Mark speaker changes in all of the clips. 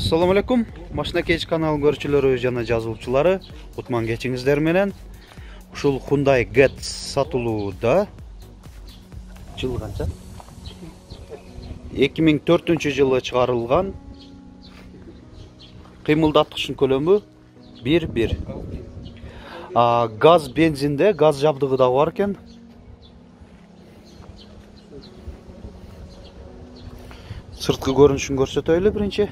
Speaker 1: Assalamu alaikum. Машина кеч канал көрүүчүлөрү жана жазуучулары. Утман кечиңиздер менен. Ушул Hyundai Getz сатылууда. Жыл канча? 2004-жылы чыгарылган. Кыймылдаткычтын көлөмү 1.1. Газ бензинде, газ жабдыгы да бар экен. Сырткы көрүнүшүн көрсөтөлү биринчи.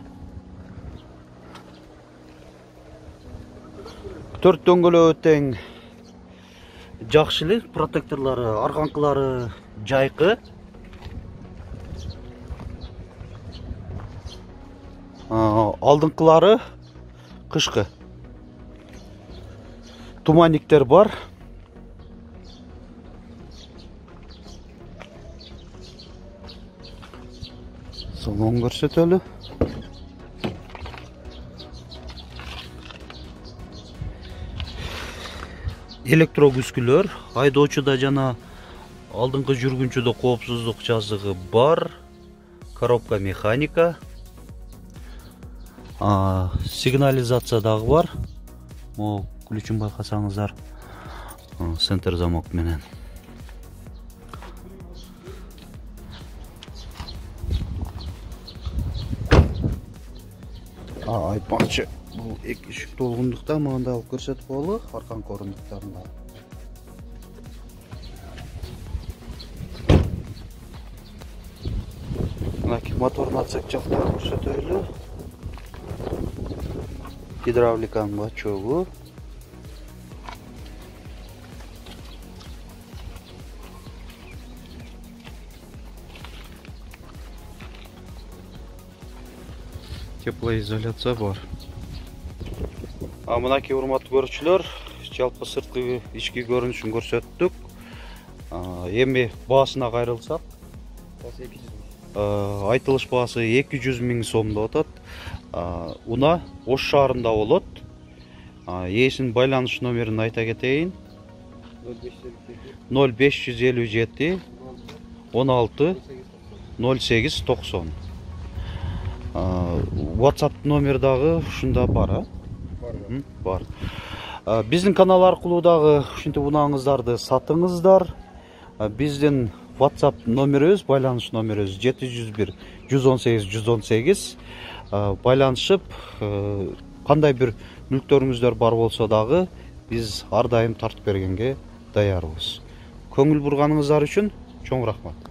Speaker 1: 4 дөңгөлөө тең жакшы эле, протекторлору, арганкалары жайкы. Алдыңкылары кышкы. Туманниктер бар. Салон көрсөтөлү. Электрокүскүлөр, айдоочуда жана алдыңкы жүргүнчүдө коопсуздук жазыгы бар. Коробка механика. Сигнализация дагы бар. Могу ключун байкасаңыздар. Центр замок менен. Айтмакчы, бул эки ишик толгондуктан мында алып көрсөтүп коелу, арканкы орундуктарында. Мынакей моторун отсек жактан көрсөтөлү. Гидравликанын бачогу. Теплоизоляция бар. Мынакей урматтуу көрүүчүлөр, жалпы сырткы ички көрүнүшүн көрсөттүк. Эми баасына кайрылсак, айтылыш баасы 200 000 сомдо атат. Уна Ош шаарында болот. Ээсинин байланыш номерин айта кетейин. 0557 16 08 90. WhatsApp номер дагы ушунда бар, бар. Биздин канал аркылуу дагы ушинтип унааңыздарды сатыңыздар. Биздин WhatsApp номерибиз, байланыш номерибиз 701 118 118. Байланышып, кандай бир мүлктөрүңүздөр бар болсо дагы биз ар дайым тартып бергенге даярбыз. Көңүл бурганыңыздар үчүн чоң рахмат.